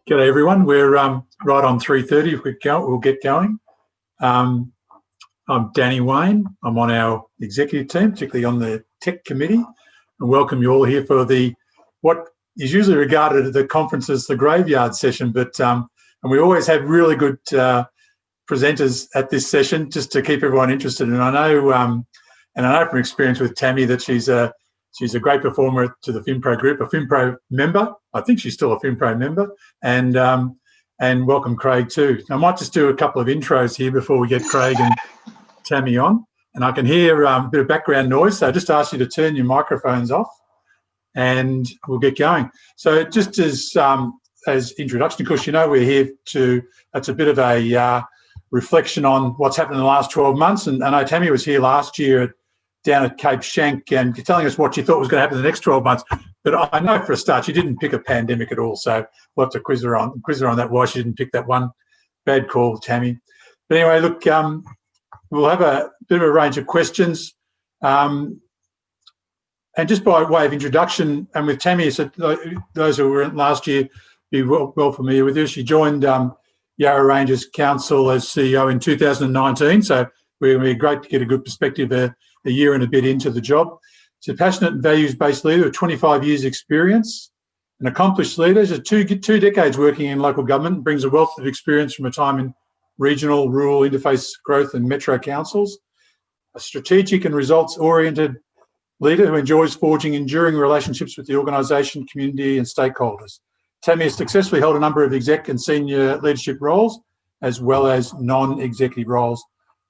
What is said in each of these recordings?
G'day everyone. We're right on 3:30. If we go, we'll get going. I'm Danny Wayne. I'm on our executive team, particularly on the tech committee, and welcome you all here for what is usually regarded at the conference as the graveyard session. But and we always have really good presenters at this session just to keep everyone interested. And I know from experience with Tammy that she's a great performer to the FinPro group, a FinPro member. I think she's still a FinPro member, and welcome Craig too. I might just do a couple of intros here before we get Craig and Tammy on. And I can hear a bit of background noise, so I just ask you to turn your microphones off, and we'll get going. So just as introduction, of course, you know we're here that's a bit of a reflection on what's happened in the last 12 months. And I know Tammy was here last year down at Cape Schanck and telling us what she thought was going to happen in the next 12 months. But I know for a start she didn't pick a pandemic at all, so we'll have to quiz her on that, why she didn't pick that one. Bad call, Tammy. But anyway, look, we'll have a bit of a range of questions. And just by way of introduction, and with Tammy, so those who were in last year be well familiar with her. She joined Yarra Ranges Council as CEO in 2019, so we're going to be great to get a good perspective a year and a bit into the job. She's a passionate and values-based leader with 25 years experience, an accomplished leader. She's two decades working in local government, brings a wealth of experience from a time in regional, rural, interface growth and metro councils. A strategic and results-oriented leader who enjoys forging enduring relationships with the organisation, community and stakeholders. Tammy has successfully held a number of exec and senior leadership roles, as well as non-executive roles.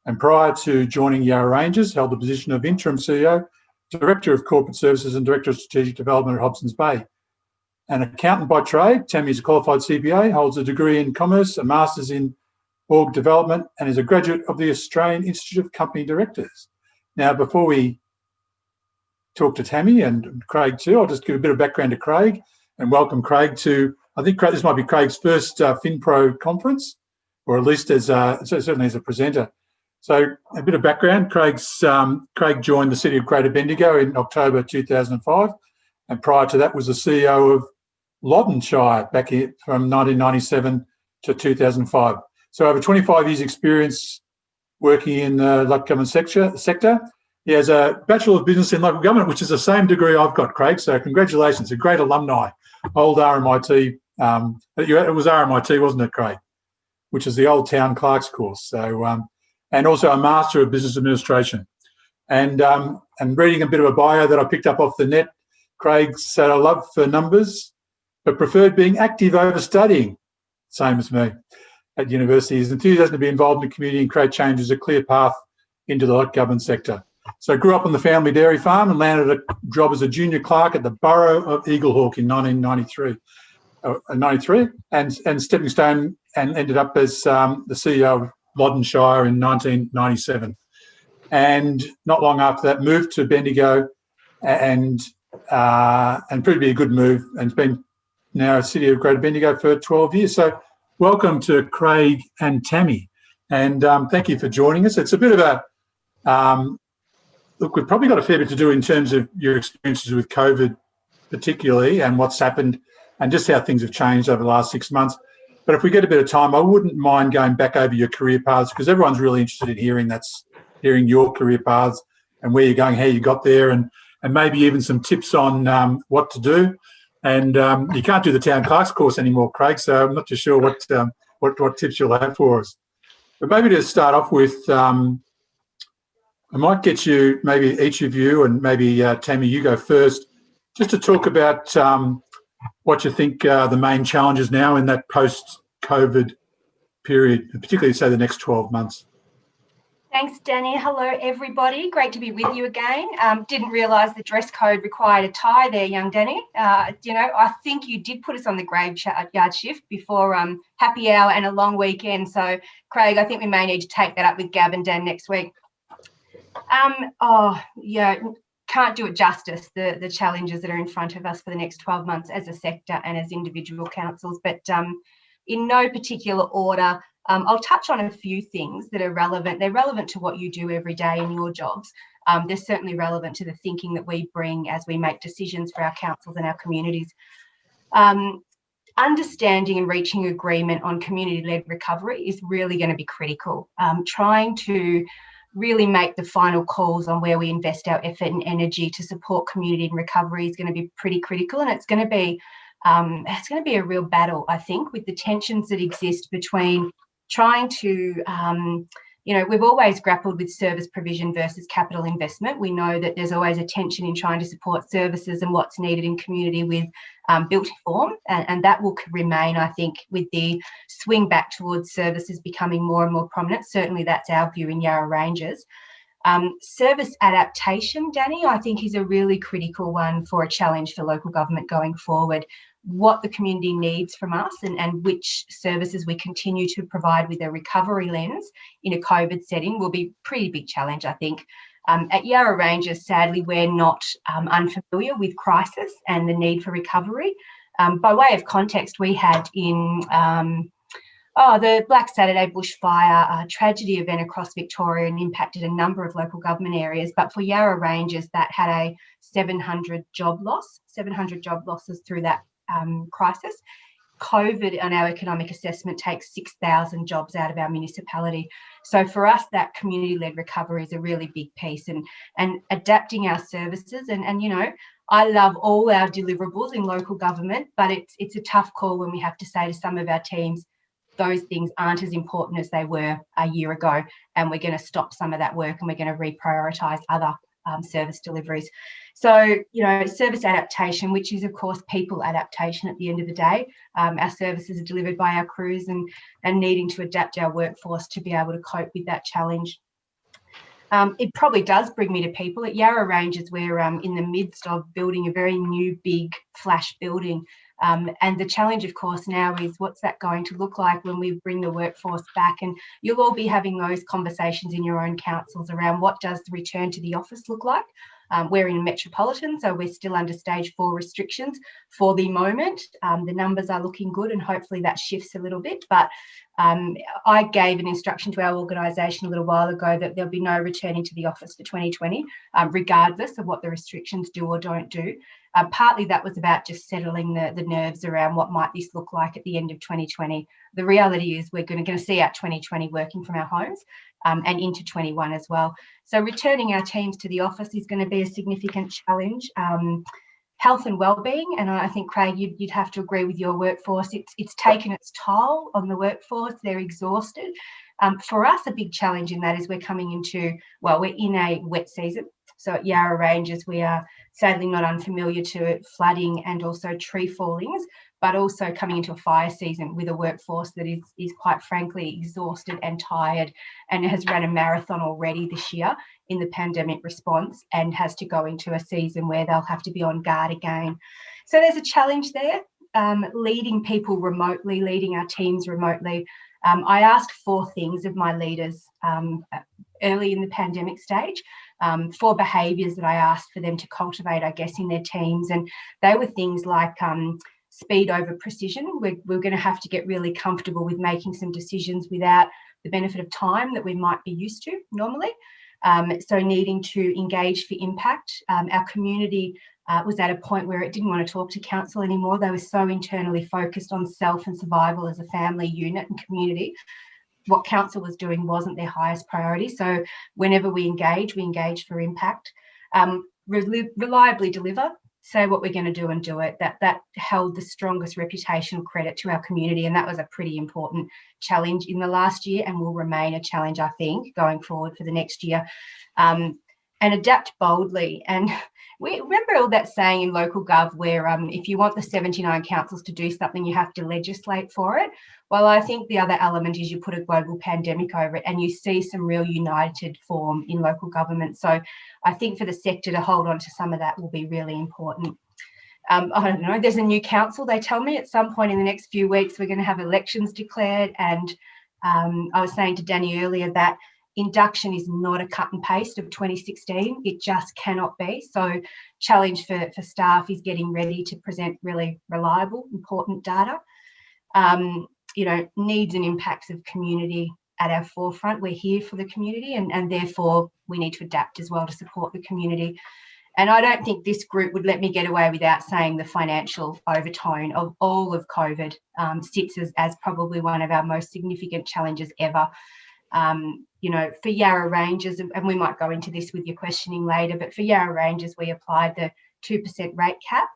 And prior to joining Yarra Ranges, held the position of interim CEO, Director of Corporate Services and Director of Strategic Development at Hobsons Bay. An accountant by trade, Tammy is a qualified CPA, holds a degree in commerce, a master's in org development, and is a graduate of the Australian Institute of Company Directors. Now, before we talk to Tammy and Craig too, I'll just give a bit of background to Craig and welcome Craig to, I think this might be Craig's first FinPro conference, or at least certainly as a presenter. So a bit of background, Craig joined the City of Greater Bendigo in October 2005, and prior to that was the CEO of Loddon Shire back here from 1997 to 2005. So over 25 years experience working in the local government sector. He has a Bachelor of Business in Local Government, which is the same degree I've got, Craig, so congratulations, a great alumni. Old RMIT, it was RMIT, wasn't it, Craig? Which is the old town clerk's course. So, and also a Master of Business Administration. And reading a bit of a bio that I picked up off the net, Craig said, a love for numbers, but preferred being active over studying, same as me at university. His enthusiasm to be involved in the community and create change is a clear path into the local government sector. So grew up on the family dairy farm and landed a job as a junior clerk at the Borough of Eaglehawk in 1993, and stepping stone, and ended up as the CEO of Loddon Shire in 1997, and not long after that moved to Bendigo, and proved to be a good move, and it's been now a City of Greater Bendigo for 12 years. So welcome to Craig and Tammy, and thank you for joining us. It's a bit of a look. We've probably got a fair bit to do in terms of your experiences with COVID, particularly, and what's happened, and just how things have changed over the last 6 months. But if we get a bit of time, I wouldn't mind going back over your career paths, because everyone's really interested in hearing your career paths and where you're going, how you got there, and maybe even some tips on what to do. And you can't do the town clerk's course anymore, Craig, so I'm not too sure what tips you'll have for us. But maybe to start off with, I might get you, maybe each of you, and maybe Tammy, you go first, just to talk about what you think the main challenges now in that post-COVID period, particularly, say, the next 12 months. Thanks, Danny. Hello, everybody. Great to be with you again. Didn't realise the dress code required a tie there, young Danny. I think you did put us on the graveyard shift before happy hour and a long weekend. So, Craig, I think we may need to take that up with Gab and Dan next week. Can't do it justice, the challenges that are in front of us for the next 12 months as a sector and as individual councils. But in no particular order, I'll touch on a few things that are relevant. They're relevant to what you do every day in your jobs. They're certainly relevant to the thinking that we bring as we make decisions for our councils and our communities. understanding and reaching agreement on community-led recovery is really going to be critical. Trying to really make the final calls on where we invest our effort and energy to support community and recovery is going to be pretty critical, and it's going to be a real battle, I think, with the tensions that exist between trying to we've always grappled with service provision versus capital investment. We know that there's always a tension in trying to support services and what's needed in community with built form, and that will remain, I think, with the swing back towards services becoming more and more prominent. Certainly that's our view in Yarra Ranges. Service adaptation, Danny, I think is a really critical one for a challenge for local government going forward. What the community needs from us and which services we continue to provide with a recovery lens in a COVID setting will be a pretty big challenge, I think. At Yarra Ranges, sadly, we're not unfamiliar with crisis and the need for recovery. By way of context, we had in the Black Saturday bushfire tragedy event across Victoria and impacted a number of local government areas. But for Yarra Ranges, that had a 700 job losses through that crisis. COVID on our economic assessment takes 6,000 jobs out of our municipality. So for us, that community-led recovery is a really big piece, and adapting our services. And I love all our deliverables in local government, but it's a tough call when we have to say to some of our teams, those things aren't as important as they were a year ago, and we're going to stop some of that work and we're going to reprioritise other service deliveries. So, service adaptation, which is, of course, people adaptation at the end of the day. Our services are delivered by our crews and needing to adapt our workforce to be able to cope with that challenge. It probably does bring me to people. At Yarra Ranges, we're in the midst of building a very new, big, flash building. And the challenge, of course, now is what's that going to look like when we bring the workforce back? And you'll all be having those conversations in your own councils around what does the return to the office look like? We're in metropolitan, so we're still under stage 4 restrictions for the moment. The numbers are looking good, and hopefully that shifts a little bit. But I gave an instruction to our organisation a little while ago that there'll be no returning to the office for 2020, regardless of what the restrictions do or don't do. Partly that was about just settling the nerves around what might this look like at the end of 2020. The reality is we're going to see out 2020 working from our homes and into 21 as well. So returning our teams to the office is going to be a significant challenge. Health and wellbeing, and I think, Craig, you'd have to agree with your workforce. It's taken its toll on the workforce. They're exhausted. For us, a big challenge in that is we're in a wet season. So at Yarra Ranges, we are sadly not unfamiliar to flooding and also tree fallings, but also coming into a fire season with a workforce that is quite frankly exhausted and tired, and has run a marathon already this year in the pandemic response and has to go into a season where they'll have to be on guard again. So there's a challenge there, leading people remotely, leading our teams remotely. I asked 4 things of my leaders early in the pandemic stage, 4 behaviours that I asked for them to cultivate, I guess, in their teams. And they were things like speed over precision. We're going to have to get really comfortable with making some decisions without the benefit of time that we might be used to normally. So needing to engage for impact. Our community was at a point where it didn't want to talk to council anymore. They were so internally focused on self and survival as a family unit and community. What council was doing wasn't their highest priority. So whenever we engage for impact. Reliably deliver, say what we're going to do and do it. That held the strongest reputational credit to our community, and that was a pretty important challenge in the last year and will remain a challenge, I think, going forward for the next year. And adapt boldly. And we remember all that saying in local gov where if you want the 79 councils to do something, you have to legislate for it. Well, I think the other element is you put a global pandemic over it and you see some real united form in local government. So I think for the sector to hold on to some of that will be really important. I don't know, there's a new council, they tell me at some point in the next few weeks we're going to have elections declared. And I was saying to Danny earlier that induction is not a cut and paste of 2016. It just cannot be. So challenge for staff is getting ready to present really reliable, important data. Needs and impacts of community at our forefront. We're here for the community and therefore we need to adapt as well to support the community. And I don't think this group would let me get away without saying the financial overtone of all of COVID sits as probably one of our most significant challenges ever. You know, for Yarra Rangers, and we might go into this with your questioning later, but for Yarra Rangers, we applied the 2% rate cap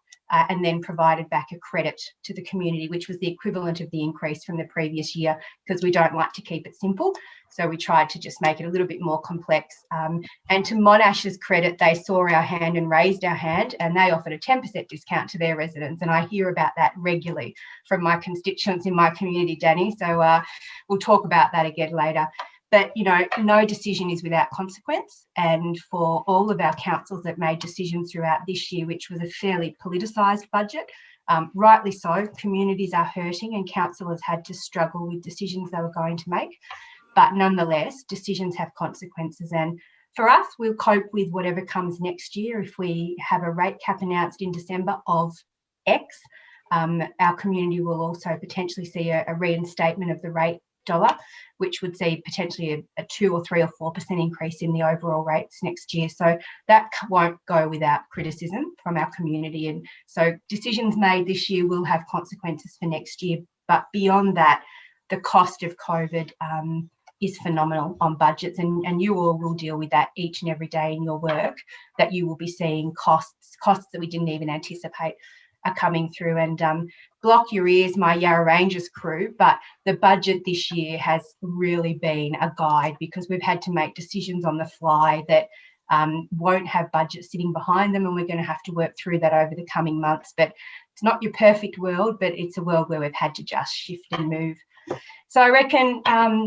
and then provided back a credit to the community, which was the equivalent of the increase from the previous year, because we don't like to keep it simple. So we tried to just make it a little bit more complex. And to Monash's credit, they saw our hand and raised our hand, and they offered a 10% discount to their residents. And I hear about that regularly from my constituents in my community, Danny. So we'll talk about that again later. But, you know, no decision is without consequence. And for all of our councils that made decisions throughout this year, which was a fairly politicised budget, rightly so, communities are hurting and councillors had to struggle with decisions they were going to make. But nonetheless, decisions have consequences. And for us, we'll cope with whatever comes next year. If we have a rate cap announced in December of X, our community will also potentially see a reinstatement of the rate dollar, which would see potentially a 2 or 3 or 4% increase in the overall rates next year. So that won't go without criticism from our community. And so decisions made this year will have consequences for next year. But beyond that, the cost of COVID is phenomenal on budgets, and you all will deal with that each and every day in your work, that you will be seeing costs that we didn't even anticipate are coming through. And block your ears, my Yarra Rangers crew, but the budget this year has really been a guide, because we've had to make decisions on the fly that won't have budget sitting behind them, and we're going to have to work through that over the coming months. But it's not your perfect world, but it's a world where we've had to just shift and move. So I reckon,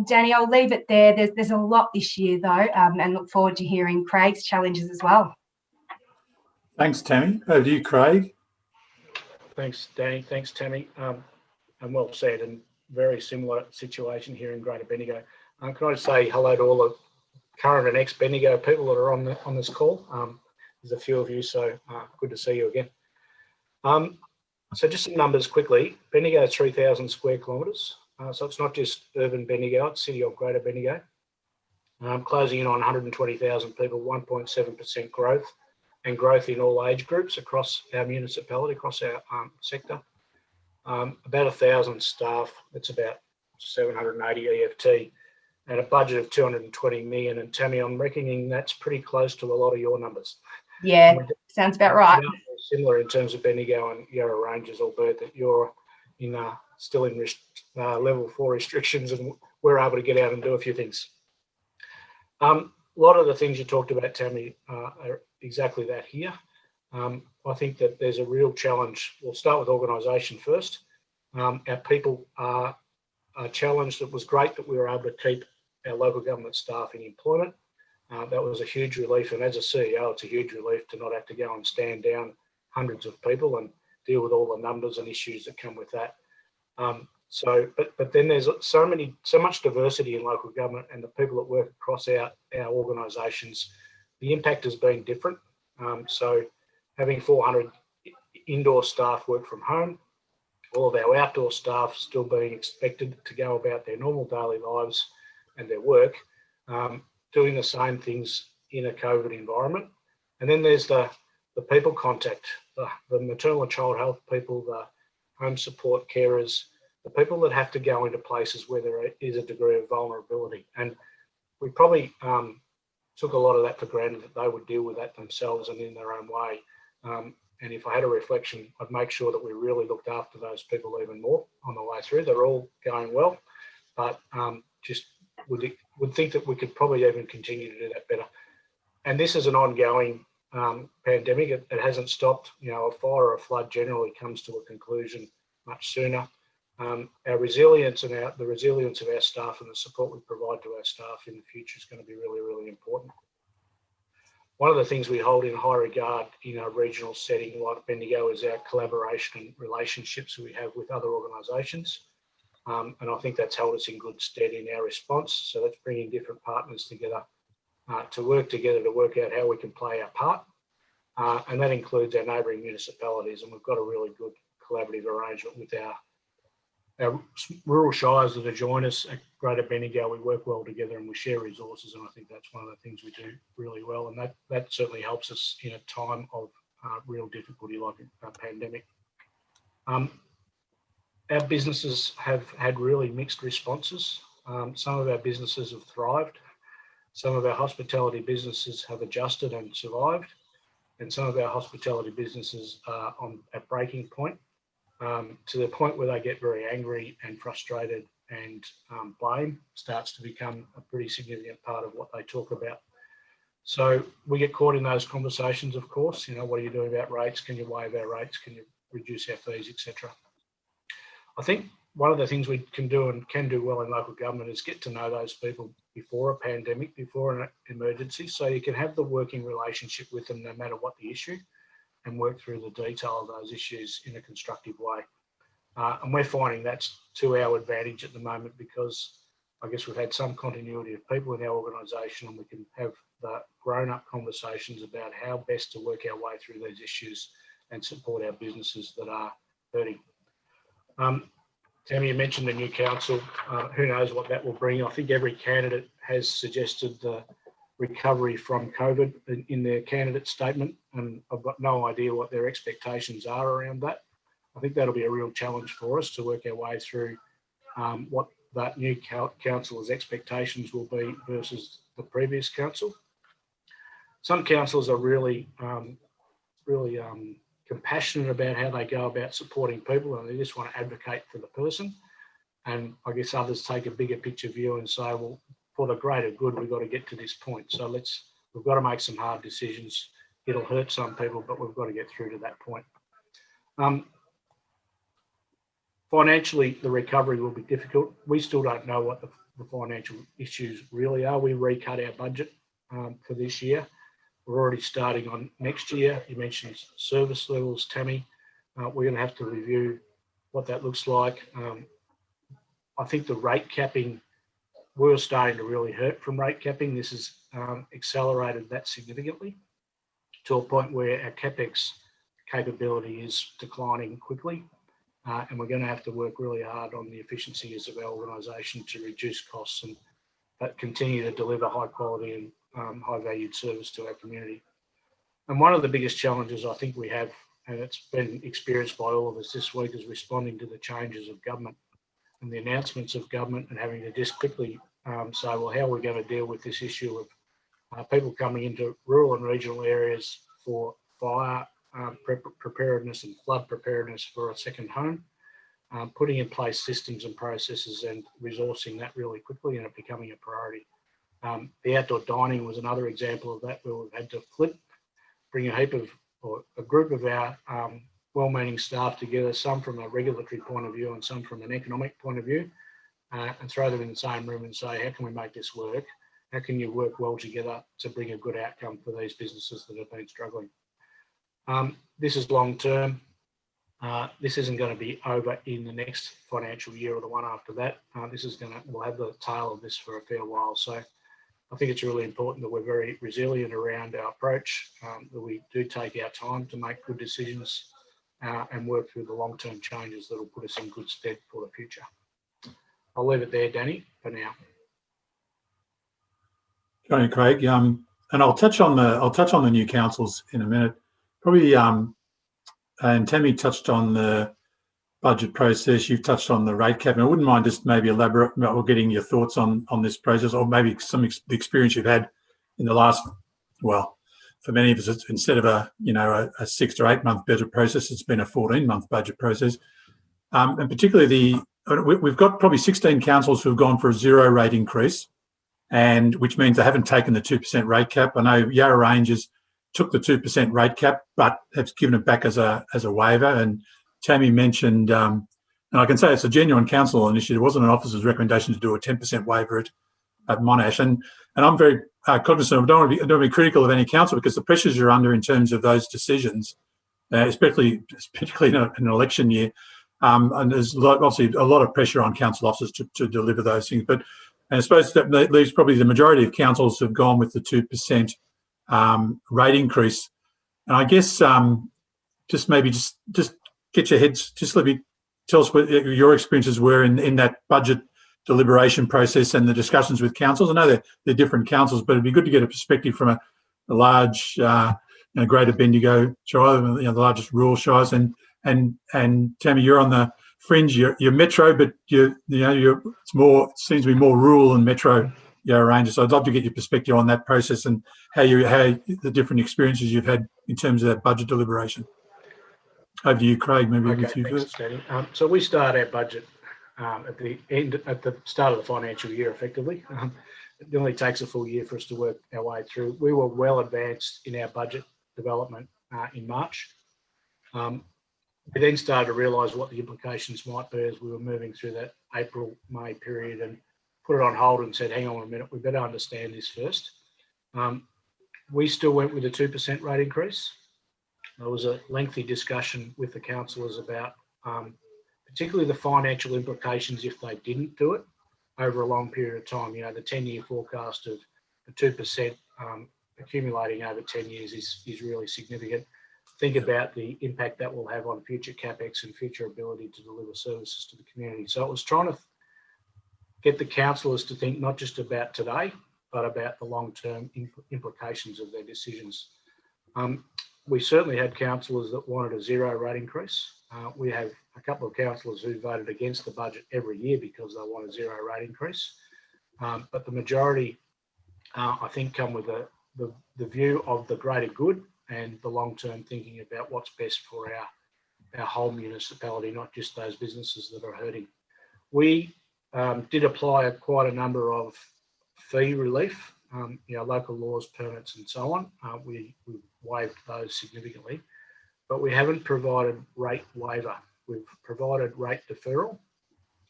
Danny, I'll leave it there. There's a lot this year, though, and look forward to hearing Craig's challenges as well. Thanks, Tammy. Over to you, Craig. Thanks, Danny. Thanks, Tammy. And well said, and very similar situation here in Greater Bendigo. Can I just say hello to all the current and ex-Bendigo people that are on this call? There's a few of you, so good to see you again. So just some numbers quickly. Bendigo is 3,000 square kilometres. So it's not just urban Bendigo, it's city of Greater Bendigo. Closing in on 120,000 people, 1.7% growth, and growth in all age groups across our municipality, across our sector. About 1,000 staff, that's about 780 EFT, and a budget of 220 million. And Tammy, I'm reckoning that's pretty close to a lot of your numbers. Yeah, sounds about right. Similar in terms of Bendigo and Yarra Rangers, albeit that you're in still in level 4 restrictions, and we're able to get out and do a few things. A lot of the things you talked about, Tammy, are exactly that here. I think that there's a real challenge. We'll start with organisation first. Our people are challenged. It was great that we were able to keep our local government staff in employment. That was a huge relief, and as a CEO, it's a huge relief to not have to go and stand down hundreds of people and deal with all the numbers and issues that come with that. But then there's so much diversity in local government, and the people that work across our organisations, the impact has been different. So having 400 indoor staff work from home, all of our outdoor staff still being expected to go about their normal daily lives and their work, doing the same things in a COVID environment. And then there's the people contact, the maternal and child health people, the home support carers, the people that have to go into places where there is a degree of vulnerability. And we probably took a lot of that for granted, that they would deal with that themselves and in their own way. And if I had a reflection, I'd make sure that we really looked after those people even more on the way through. They're all going well, but just would think that we could probably even continue to do that better. And this is an ongoing pandemic. It hasn't stopped. You know, a fire or a flood generally comes to a conclusion much sooner. Our resilience and the resilience of our staff and the support we provide to our staff in the future is going to be really, really important. One of the things we hold in high regard in a regional setting like Bendigo is our collaboration and relationships we have with other organisations. And I think that's held us in good stead in our response. So that's bringing different partners together to work out how we can play our part. And that includes our neighbouring municipalities. And we've got a really good collaborative arrangement with our rural shires that adjoin us at Greater Bendigo, we work well together and we share resources, and I think that's one of the things we do really well, and that certainly helps us in a time of real difficulty like a pandemic. Our businesses have had really mixed responses. Some of our businesses have thrived. Some of our hospitality businesses have adjusted and survived, and some of our hospitality businesses are at breaking point, to the point where they get very angry and frustrated, and blame starts to become a pretty significant part of what they talk about. So we get caught in those conversations, of course. You know, what are you doing about rates? Can you waive our rates? Can you reduce our fees, etc.? I think one of the things we can do and can do well in local government is get to know those people before a pandemic, before an emergency, so you can have the working relationship with them no matter what the issue, and work through the detail of those issues in a constructive way. And we're finding that's to our advantage at the moment, because I guess we've had some continuity of people in our organisation, and we can have the grown-up conversations about how best to work our way through these issues and support our businesses that are hurting. Tammy, you mentioned the new council. Who knows what that will bring? I think every candidate has suggested the recovery from COVID in their candidate statement, and I've got no idea what their expectations are around that. I think that'll be a real challenge for us to work our way through what that new council's expectations will be versus the previous council. Some councils are really compassionate about how they go about supporting people, and they just want to advocate for the person. And I guess others take a bigger picture view and say, well, for the greater good, we've got to get to this point. So we've got to make some hard decisions. It'll hurt some people, but we've got to get through to that point. Financially, the recovery will be difficult. We still don't know what the financial issues really are. We recut our budget for this year. We're already starting on next year. You mentioned service levels, Tammy. We're going to have to review what that looks like. I think the rate capping, we're starting to really hurt from rate capping. This has accelerated that significantly to a point where our CapEx capability is declining quickly. And we're going to have to work really hard on the efficiencies of our organisation to reduce costs and continue to deliver high quality and high valued service to our community. And one of the biggest challenges I think we have, and it's been experienced by all of us this week, is responding to the changes of government and the announcements of government, and having to just quickly say, well, how are we going to deal with this issue of people coming into rural and regional areas for fire preparedness and flood preparedness for a second home, putting in place systems and processes and resourcing that really quickly, and it becoming a priority. The outdoor dining was another example of that, where we've had to bring a group of our well-meaning staff together, some from a regulatory point of view and some from an economic point of view, and throw them in the same room and say, how can we make this work? How can you work well together to bring a good outcome for these businesses that have been struggling? This is long term. This isn't going to be over in the next financial year or the one after that. We'll have the tail of this for a fair while. So I think it's really important that we're very resilient around our approach, that we do take our time to make good decisions and work through the long-term changes that will put us in good stead for the future. I'll leave it there, Danny, for now. Thank you, Craig. And I'll touch on the new councils in a minute. Probably, and Tammy touched on the budget process. You've touched on the rate cap. And I wouldn't mind just maybe elaborate or getting your thoughts on this process, or maybe the experience you've had in the last, well, for many of us, it's instead of a 6 to 8 month budget process, it's been a 14-month budget process. And particularly we've got probably 16 councils who have gone for a 0 rate increase, and which means they haven't taken the 2% rate cap. I know Yarra Ranges took the 2% rate cap, but have given it back as a waiver. And Tammy mentioned, and I can say it's a genuine council initiative. It wasn't an officer's recommendation to do a 10% waiver at Monash. And I'm very cognizant. I don't want to be critical of any council, because the pressures you're under in terms of those decisions, particularly in an election year, and there's obviously a lot of pressure on council officers to deliver those things. But and I suppose that leaves probably the majority of councils have gone with the 2% rate increase. And I guess just get your heads, just let me tell us what your experiences were in that budget deliberation process and the discussions with councils. I know they're different councils, but it'd be good to get a perspective from a large, Greater Bendigo Shire, the largest rural shires. And Tammy, you're on the fringe. You're metro, but it seems to be more rural than metro Yarra Ranges. So I'd love to get your perspective on that process and how the different experiences you've had in terms of that budget deliberation. Over to you, Craig. Maybe with you thanks, first. Danny. So we start our budget at the start of the financial year, effectively. It only takes a full year for us to work our way through. We were well advanced in our budget development in March. We then started to realise what the implications might be as we were moving through that April-May period, and put it on hold and said, hang on a minute, we better understand this first. We still went with a 2% rate increase. There was a lengthy discussion with the councillors about particularly the financial implications if they didn't do it over a long period of time. The 10-year forecast of the 2% accumulating over 10 years is really significant. Think about the impact that will have on future capex and future ability to deliver services to the community. So it was trying to get the councillors to think not just about today, but about the long-term implications of their decisions. We certainly had councillors that wanted a zero rate increase. We have a couple of councillors who voted against the budget every year because they want a zero rate increase. But the majority, I think, come with the view of the greater good and the long-term thinking about what's best for our whole municipality, not just those businesses that are hurting. We did apply quite a number of fee relief, local laws, permits and so on. We waived those significantly, but we haven't provided rate waiver. We've provided rate deferral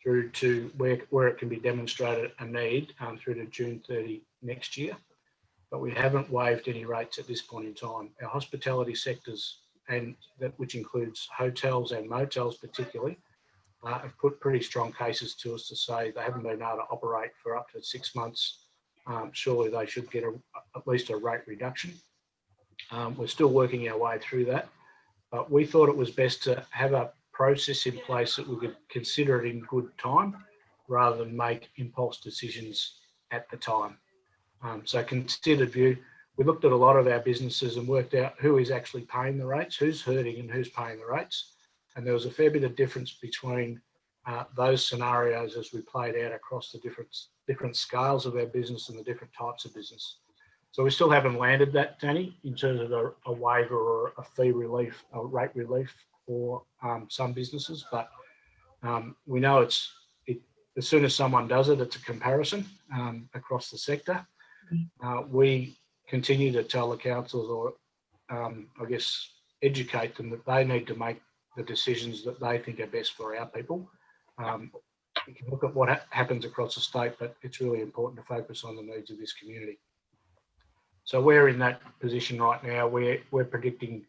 through to where it can be demonstrated a need through to June 30 next year. But we haven't waived any rates at this point in time. Our hospitality sectors, and which includes hotels and motels particularly, have put pretty strong cases to us to say they haven't been able to operate for up to 6 months. Surely they should get at least a rate reduction. We're still working our way through that, but we thought it was best to have a process in place that we could consider it in good time rather than make impulse decisions at the time. So considered view, we looked at a lot of our businesses and worked out who is actually paying the rates, who's hurting and who's paying the rates. And there was a fair bit of difference between those scenarios as we played out across the different scales of our business and the different types of business. So we still haven't landed that, Danny, in terms of a waiver or a fee relief, a rate relief for some businesses. But we know as soon as someone does it, it's a comparison across the sector. We continue to tell the councils, or educate them that they need to make the decisions that they think are best for our people. We can look at what happens across the state, but it's really important to focus on the needs of this community. So we're in that position right now. We're predicting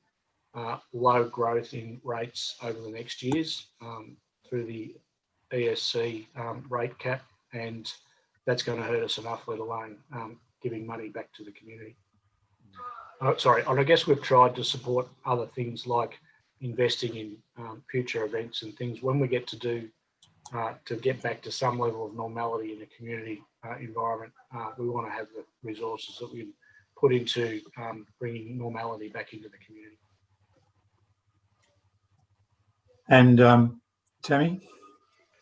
low growth in rates over the next years through the ESC rate cap, and that's going to hurt us enough, let alone giving money back to the community. And I guess we've tried to support other things like investing in future events and things when we get to get back to some level of normality in a community environment. We want to have the resources that we put into bringing normality back into the community. And Tammy?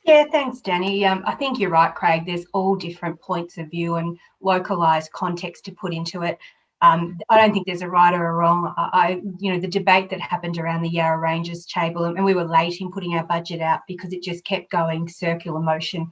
Yeah, thanks, Danny. I think you're right, Craig. There's all different points of view and localised context to put into it. I don't think there's a right or a wrong. The debate that happened around the Yarra Ranges table, and we were late in putting our budget out because it just kept going circular motion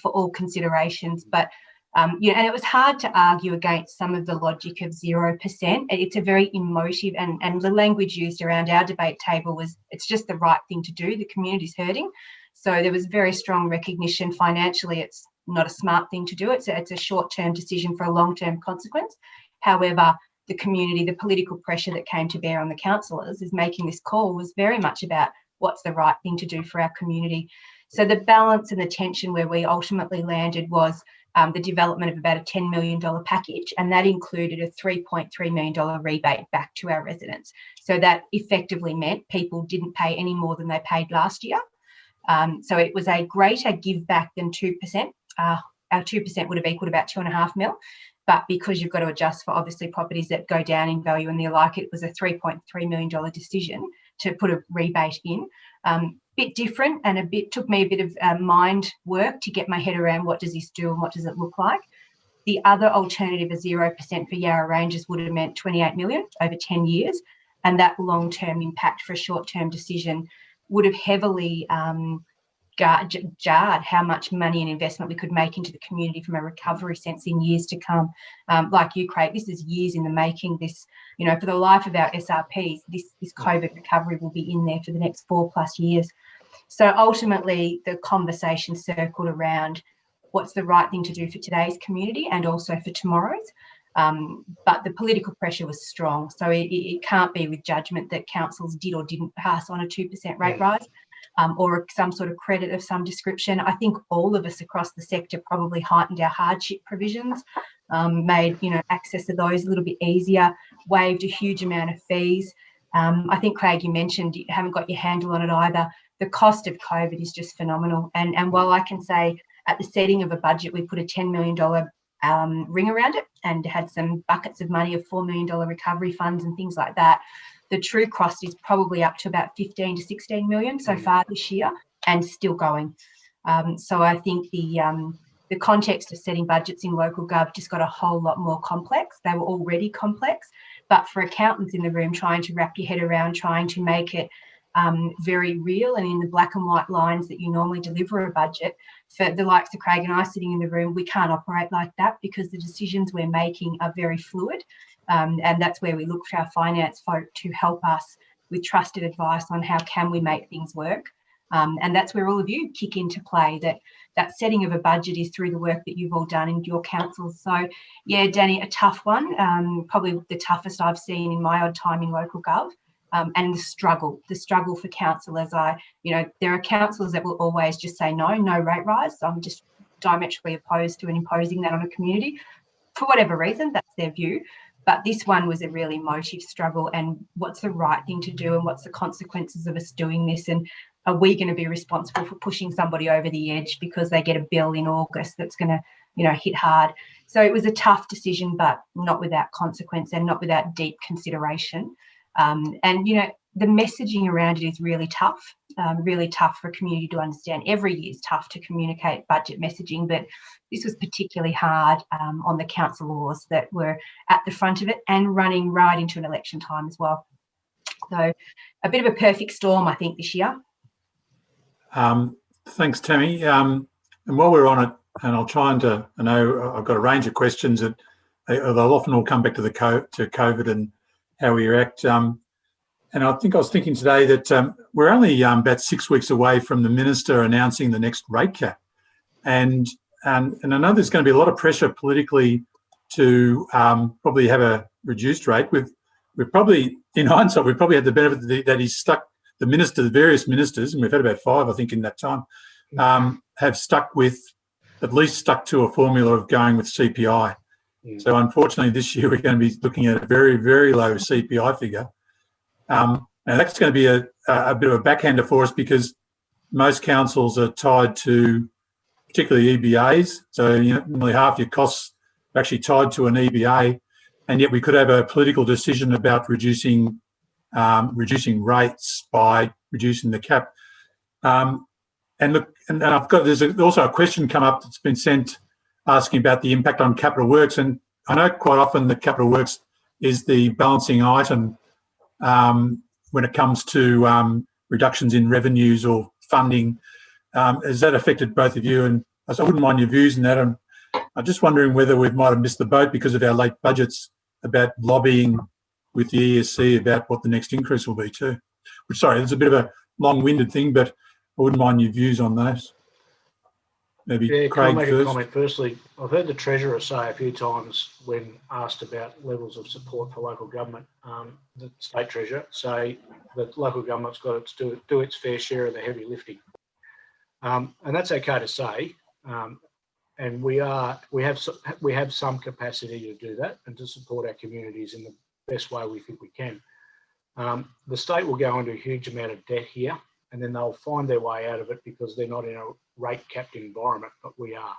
for all considerations. But and it was hard to argue against some of the logic of 0%. It's a very emotive, and the language used around our debate table was, it's just the right thing to do. The community's hurting. So there was very strong recognition financially. It's not a smart thing to do. It's a short-term decision for a long-term consequence. However, the community, the political pressure that came to bear on the councillors is making this call was very much about what's the right thing to do for our community. So the balance and the tension where we ultimately landed was the development of about a $10 million package, and that included a $3.3 million rebate back to our residents. So that effectively meant people didn't pay any more than they paid last year. So it was a greater give back than 2%. Our 2% would have equaled about 2.5 mil. But because you've got to adjust for obviously properties that go down in value and the like, it was a $3.3 million decision to put a rebate in. Bit different, and took me a bit of mind work to get my head around what does this do and what does it look like. The other alternative of 0% for Yarra Ranges would have meant 28 million over 10 years. And that long-term impact for a short-term decision would have heavily jarred how much money and investment we could make into the community from a recovery sense in years to come. Like you, Craig, this is years in the making. This, you know, for the life of our SRPs, this COVID recovery will be in there for the next 4+ years. So ultimately, the conversation circled around what's the right thing to do for today's community and also for tomorrow's. But the political pressure was strong. So it can't be with judgment that councils did or didn't pass on a 2% rate rise. Or some sort of credit of some description. I think all of us across the sector probably heightened our hardship provisions, made access to those a little bit easier, waived a huge amount of fees. I think, Craig, you mentioned you haven't got your handle on it either. The cost of COVID is just phenomenal. And while I can say at the setting of a budget, we put a $10 million ring around it and had some buckets of money of $4 million recovery funds and things like that, the true cost is probably up to about 15 to 16 million so far this year and still going. So I think the context of setting budgets in local gov just got a whole lot more complex. They were already complex, but for accountants in the room trying to wrap your head around, trying to make it very real and in the black and white lines that you normally deliver a budget, for the likes of Craig and I sitting in the room, we can't operate like that because the decisions we're making are very fluid. And that's where we look for our finance folk to help us with trusted advice on how can we make things work. And that's where all of you kick into play, that setting of a budget is through the work that you've all done in your councils. So, yeah, Danny, a tough one, probably the toughest I've seen in my odd time in local gov. And the struggle for councillors. There are councillors that will always just say no rate rise. I'm just diametrically opposed to imposing that on a community for whatever reason. That's their view. But this one was a really emotive struggle, and what's the right thing to do and what's the consequences of us doing this, and are we going to be responsible for pushing somebody over the edge because they get a bill in August that's going to hit hard. So it was a tough decision, but not without consequence and not without deep consideration. The messaging around it is really tough for a community to understand. Every year is tough to communicate budget messaging, but this was particularly hard on the council laws that were at the front of it and running right into an election time as well. So a bit of a perfect storm, I think, this year. Thanks, Tammy. And while we're on it, and I'll try and I know I've got a range of questions that they'll often all come back to COVID and how we react. And I think I was thinking today that we're only about 6 weeks away from the minister announcing the next rate cap, and I know there's going to be a lot of pressure politically to probably have a reduced rate. We've probably, in hindsight, we've probably had the benefit that he's stuck. The various ministers, and we've had about 5, I think, in that time, have at least stuck to a formula of going with CPI. So unfortunately, this year we're going to be looking at a very, very low CPI figure. And that's going to be a bit of a backhander for us because most councils are tied to, particularly EBAs. So nearly half your costs are actually tied to an EBA, and yet we could have a political decision about reducing rates by reducing the cap. There's also a question come up that's been sent asking about the impact on capital works, and I know quite often the capital works is the balancing item when it comes to reductions in revenues or funding. Has that affected both of you? And I wouldn't mind your views on that. And I'm just wondering whether we might have missed the boat because of our late budgets about lobbying with the ESC about what the next increase will be too. Sorry, it's a bit of a long-winded thing, but I wouldn't mind your views on those. Maybe Craig can I make first. a comment firstly? I've heard the Treasurer say a few times when asked about levels of support for local government, the State Treasurer say that local government's got to do its fair share of the heavy lifting. And that's okay to say. And we have some capacity to do that and to support our communities in the best way we think we can. The state will go into a huge amount of debt here, and then they'll find their way out of it because they're not in a rate capped environment, but we are.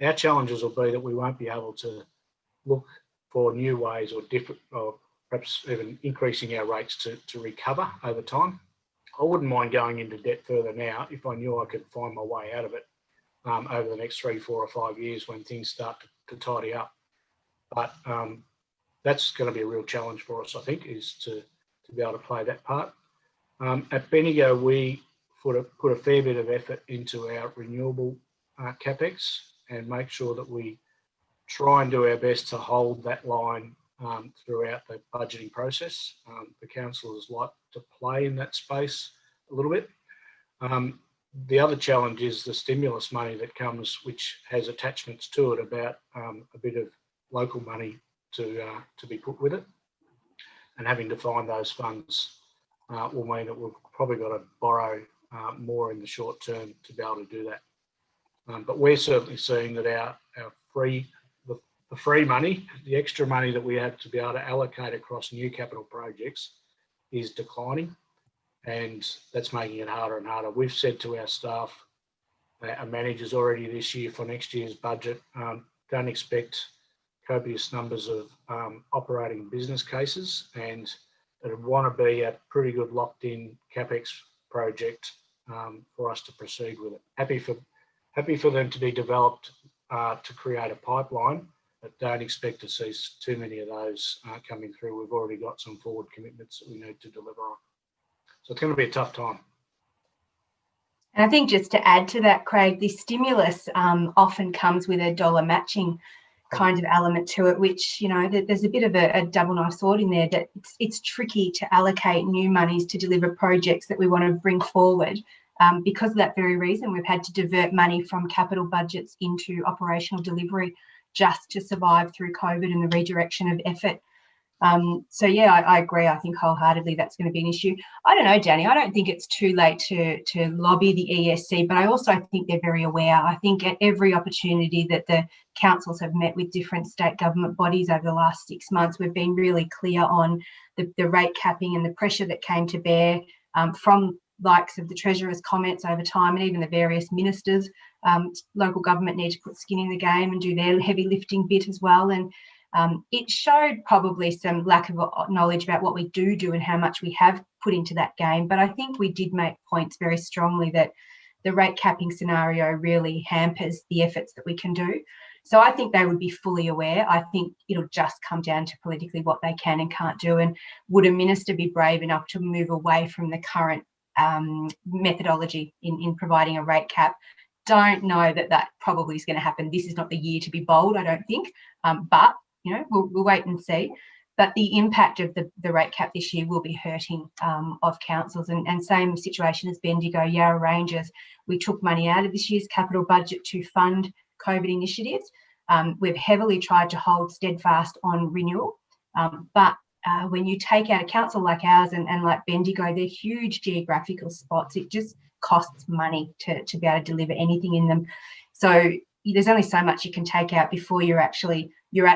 Our challenges will be that we won't be able to look for new ways or different, or perhaps even increasing our rates to recover over time. I wouldn't mind going into debt further now if I knew I could find my way out of it over the next 3, 4 or 5 years when things start to tidy up. But that's going to be a real challenge for us, I think, is to be able to play that part. At Bendigo, we put a fair bit of effort into our renewable capex and make sure that we try and do our best to hold that line throughout the budgeting process. The councillors like to play in that space a little bit. The other challenge is the stimulus money that comes, which has attachments to it about a bit of local money to be put with it. And having to find those funds will mean that we've probably got to borrow more in the short term to be able to do that. But we're certainly seeing that our the free money, the extra money that we have to be able to allocate across new capital projects is declining, and that's making it harder and harder. We've said to our staff, our managers already this year for next year's budget, don't expect copious numbers of operating business cases, and it'd want to be a pretty good locked-in capex project for us to proceed with it. Happy for them to be developed to create a pipeline, but don't expect to see too many of those coming through. We've already got some forward commitments that we need to deliver on. So it's going to be a tough time. And I think just to add to that, Craig, the stimulus often comes with a dollar matching kind of element to it, which, you know, there's a bit of a double knife sword in there, that it's tricky to allocate new monies to deliver projects that we want to bring forward. Because of that very reason, we've had to divert money from capital budgets into operational delivery just to survive through COVID and the redirection of effort. So yeah, I agree. I think wholeheartedly that's going to be an issue. I don't know, Danny, I don't think it's too late to lobby the ESC, but I also think they're very aware. I think at every opportunity that the councils have met with different state government bodies over the last 6 months, we've been really clear on the rate capping and the pressure that came to bear from likes of the Treasurer's comments over time, and even the various ministers. Local government need to put skin in the game and do their heavy lifting bit as well. And it showed probably some lack of knowledge about what we do and how much we have put into that game. But I think we did make points very strongly that the rate capping scenario really hampers the efforts that we can do. So I think they would be fully aware. I think it'll just come down to politically what they can and can't do. And would a minister be brave enough to move away from the current methodology in providing a rate cap? Don't know that probably is going to happen. This is not the year to be bold, I don't think. But you know, we'll wait and see. But the impact of the rate cap this year will be hurting of councils, and same situation as Bendigo, Yarra Ranges. We took money out of this year's capital budget to fund COVID initiatives. We've heavily tried to hold steadfast on renewal, but when you take out a council like ours and like Bendigo, they're huge geographical spots. It just costs money to be able to deliver anything in them. So there's only so much you can take out before you're at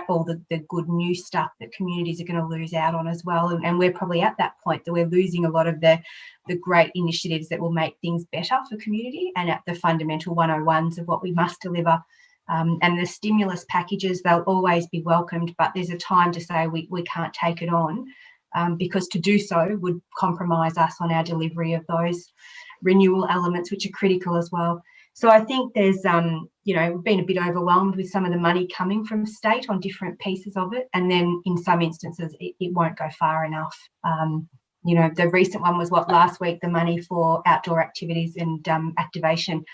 all the good new stuff that communities are going to lose out on as well. And we're probably at that point that we're losing a lot of the great initiatives that will make things better for community and at the fundamental 101s of what we must deliver. And the stimulus packages, they'll always be welcomed, but there's a time to say we can't take it on because to do so would compromise us on our delivery of those renewal elements, which are critical as well. So I think there's, we've been a bit overwhelmed with some of the money coming from state on different pieces of it. And then in some instances, it won't go far enough. The recent one was last week, the money for outdoor activities and activation.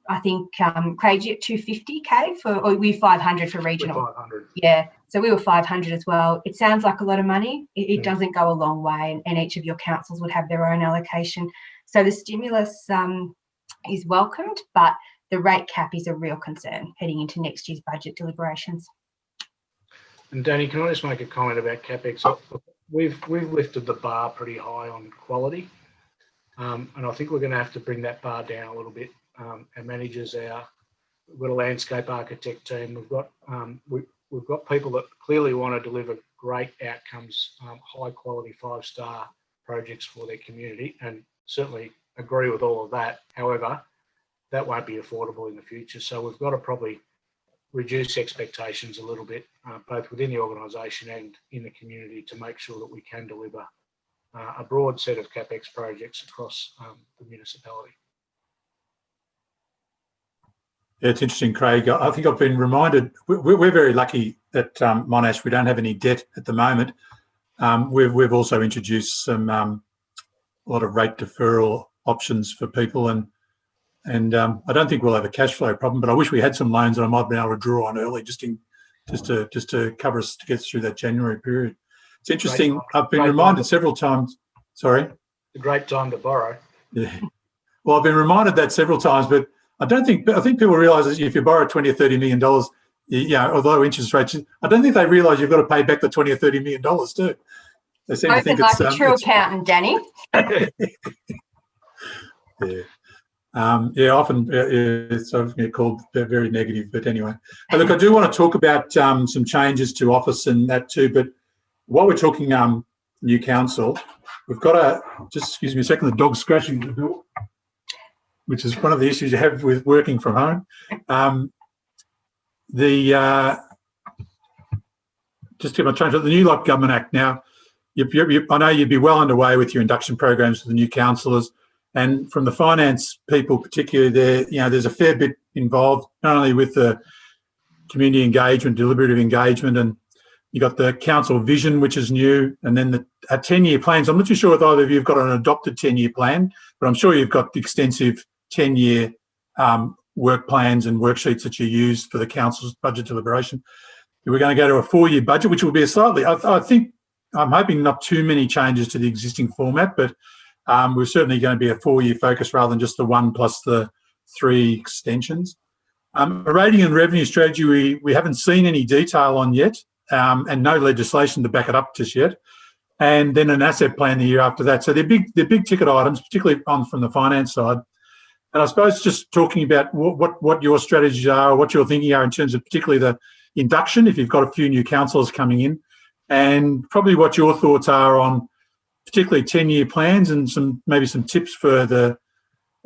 I think, Craig, you at 250K or we 500 for regional? 500. Yeah, so we were 500 as well. It sounds like a lot of money. It doesn't go a long way, and each of your councils would have their own allocation. So the stimulus is welcomed, but the rate cap is a real concern heading into next year's budget deliberations. And Danny, can I just make a comment about CapEx? We've lifted the bar pretty high on quality, and I think we're going to have to bring that bar down a little bit. Our managers, we've got a landscape architect team. We've got people that clearly want to deliver great outcomes, high quality 5-star projects for their community, and certainly agree with all of that. However, that won't be affordable in the future. So we've got to probably reduce expectations a little bit, both within the organisation and in the community, to make sure that we can deliver a broad set of CapEx projects across the municipality. Yeah, it's interesting, Craig. I think I've been reminded, we're very lucky at Monash. We don't have any debt at the moment. We've also introduced some a lot of rate deferral options for people, and I don't think we'll have a cash flow problem. But I wish we had some loans that I might have been able to draw on early, just to cover us to get us through that January period. It's interesting. I've been reminded several times. Sorry. A great time to borrow. Yeah. Well, I've been reminded that several times, but I think people realise that if you borrow $20 or $30 million, although interest rates, I don't think they realise you've got to pay back the $20 or $30 million too. They seem to think like it's a true accountant, Danny. Yeah. Often it's sort of called very negative, but anyway. Look, I do want to talk about some changes to office and that too, but while we're talking new council, we've got just excuse me a second, the dog's scratching the door, which is one of the issues you have with working from home. Just to change the New Lock Government Act now. I know you'd be well underway with your induction programs for the new councillors, and from the finance people particularly, there's a fair bit involved, not only with the community engagement, deliberative engagement, and you got the council vision, which is new, and then a 10-year plan. So I'm not too sure if either of you have got an adopted 10-year plan, but I'm sure you've got the extensive 10-year work plans and worksheets that you use for the council's budget deliberation. We're going to go to a 4-year budget, which will be I'm hoping not too many changes to the existing format, but we're certainly going to be a 4-year focus rather than just the 1 plus the 3 extensions. A rating and revenue strategy we haven't seen any detail on yet, and no legislation to back it up just yet. And then an asset plan the year after that. So they're big ticket items, particularly from the finance side. And I suppose just talking about what your strategies are, what your thinking are in terms of particularly the induction, if you've got a few new councillors coming in, and probably what your thoughts are on particularly 10-year plans and maybe some tips for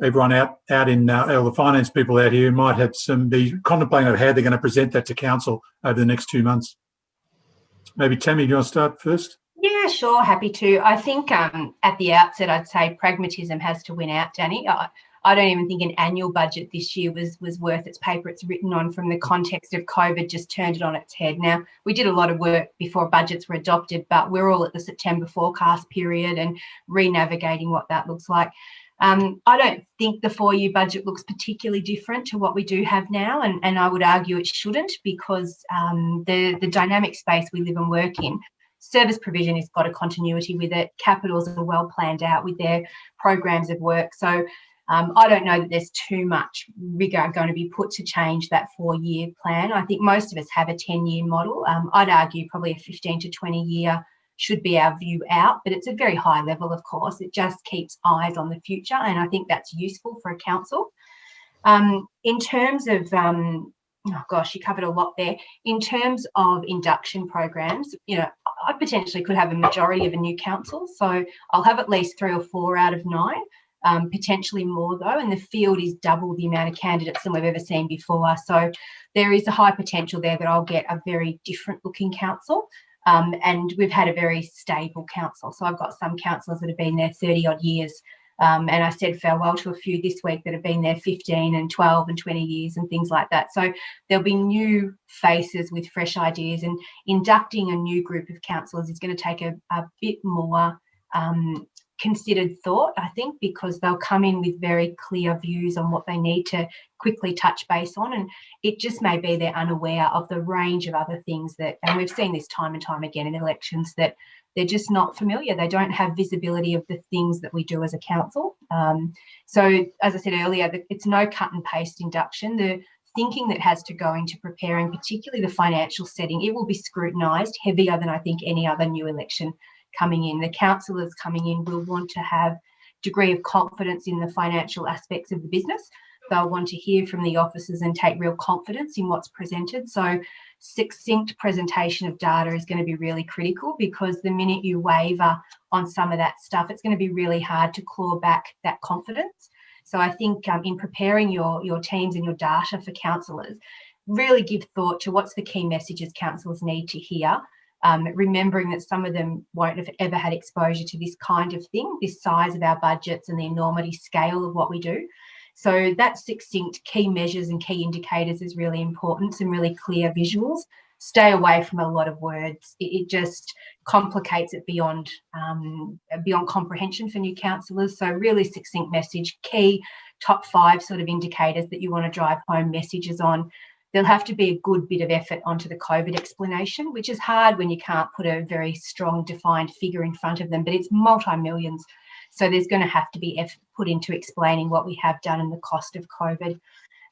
everyone out in all the finance people out here who might have be contemplating how they're going to present that to council over the next 2 months. Maybe Tammy, do you want to start first? Yeah, sure, happy to. I think at the outset, I'd say pragmatism has to win out, Danny. I don't even think an annual budget this year was worth its paper it's written on, from the context of COVID just turned it on its head. Now, we did a lot of work before budgets were adopted, but we're all at the September forecast period and re-navigating what that looks like. I don't think the 4-year budget looks particularly different to what we do have now, and I would argue it shouldn't, because the dynamic space we live and work in, service provision has got a continuity with it. Capitals are well planned out with their programs of work. So I don't know that there's too much rigour going to be put to change that 4-year plan. I think most of us have a 10-year model. I'd argue probably a 15 to 20-year should be our view out, but it's a very high level, of course. It just keeps eyes on the future, and I think that's useful for a council. In terms of, oh gosh, you covered a lot there. In terms of induction programs, I potentially could have a majority of a new council, so I'll have at least 3 or 4 out of 9. Potentially more though, and the field is double the amount of candidates than we've ever seen before. So there is a high potential there that I'll get a very different looking council. And we've had a very stable council. So I've got some councillors that have been there 30 odd years. And I said farewell to a few this week that have been there 15 and 12 and 20 years and things like that. So there'll be new faces with fresh ideas, and inducting a new group of councillors is going to take a bit more considered thought, I think, because they'll come in with very clear views on what they need to quickly touch base on, and it just may be they're unaware of the range of other things that, and we've seen this time and time again in elections, that they're just not familiar. They don't have visibility of the things that we do as a council. So as I said earlier, it's no cut and paste induction. The thinking that has to go into preparing, particularly the financial setting, it will be scrutinised heavier than I think any other new election coming in. The councillors coming in will want to have degree of confidence in the financial aspects of the business. They'll want to hear from the officers and take real confidence in what's presented. So succinct presentation of data is going to be really critical, because the minute you waver on some of that stuff, it's going to be really hard to claw back that confidence. So I think in preparing your teams and your data for councillors, really give thought to what's the key messages councillors need to hear, remembering that some of them won't have ever had exposure to this kind of thing, this size of our budgets and the enormity scale of what we do. So that succinct key measures and key indicators is really important, some really clear visuals. Stay away from a lot of words. It just complicates it beyond comprehension for new councillors. So really succinct message, key top 5 sort of indicators that you want to drive home messages on. There'll have to be a good bit of effort onto the COVID explanation, which is hard when you can't put a very strong defined figure in front of them, but it's multi-millions. So there's going to have to be effort put into explaining what we have done and the cost of COVID.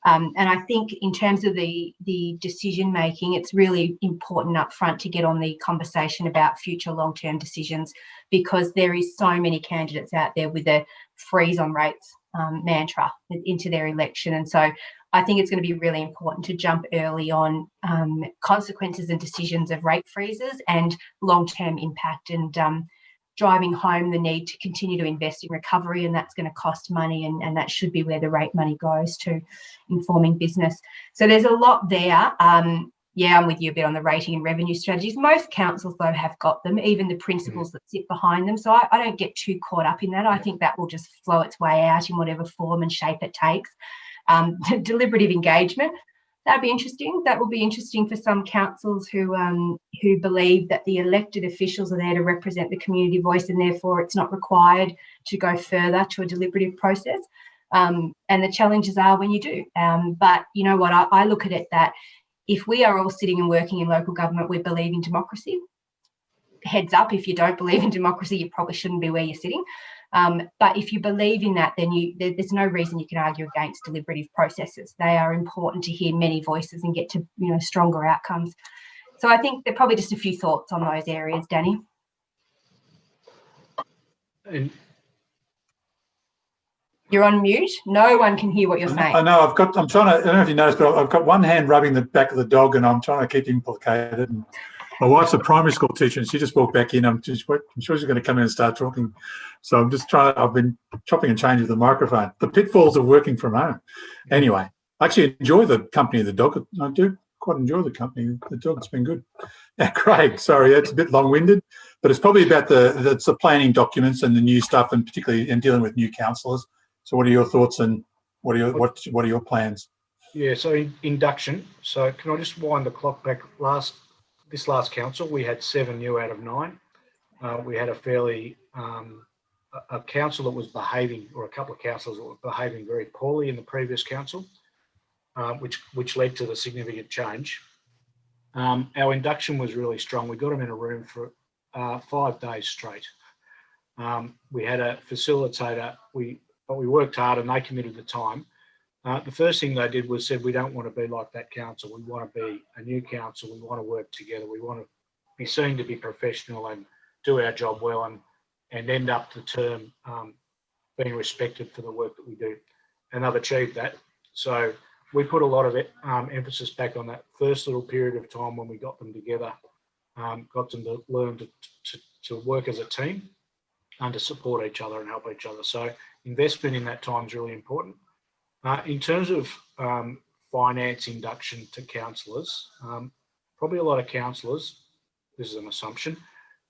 And I think in terms of the decision making, it's really important up front to get on the conversation about future long-term decisions, because there is so many candidates out there with a freeze on rates mantra into their election. And so I think it's going to be really important to jump early on consequences and decisions of rate freezes and long-term impact, and driving home the need to continue to invest in recovery, and that's going to cost money, and that should be where the rate money goes to, informing business. So there's a lot there. Yeah, I'm with you a bit on the rating and revenue strategies. Most councils, though, have got them, even the principles that sit behind them. So I don't get too caught up in that. I think that will just flow its way out in whatever form and shape it takes. Deliberative engagement, that'd be interesting. That will be interesting for some councils who believe that the elected officials are there to represent the community voice, and therefore it's not required to go further to a deliberative process. And the challenges are when you do. But you know what, I look at it that if we are all sitting and working in local government, we believe in democracy. Heads up, if you don't believe in democracy, you probably shouldn't be where you're sitting. But if you believe in that, then there's no reason you can argue against deliberative processes. They are important to hear many voices and get to stronger outcomes. So I think there are probably just a few thoughts on those areas, Danny. And you're on mute. No one can hear what you're saying. I know. I don't know if you noticed, but I've got one hand rubbing the back of the dog, and I'm trying to keep him placated. And my wife's a primary school teacher, and she just walked back in. I'm sure she's going to come in and start talking. So I'm just I've been chopping and changing the microphone. The pitfalls of working from home. Anyway, I actually enjoy the company of the dog. I do quite enjoy the company of the dog. It's been good. Now, Craig, sorry, it's a bit long-winded, but it's probably about the planning documents and the new stuff, and particularly in dealing with new councillors. So what are your thoughts, and what are your plans? Yeah, so induction. So can I just wind the clock back? This last council, we had 7 new out of 9. We had a fairly a council that was behaving, or a couple of councils that were behaving very poorly in the previous council, which led to the significant change. Our induction was really strong. We got them in a room for 5 days straight. We had a facilitator. But we worked hard, and they committed the time. The first thing they did was said, we don't want to be like that council. We want to be a new council. We want to work together. We want to be seen to be professional and do our job well, and end up the term being respected for the work that we do. And they've achieved that. So we put a lot of emphasis back on that first little period of time when we got them together, got them to learn to work as a team and to support each other and help each other. So investment in that time is really important. In terms of finance induction to councillors, probably a lot of councillors, this is an assumption,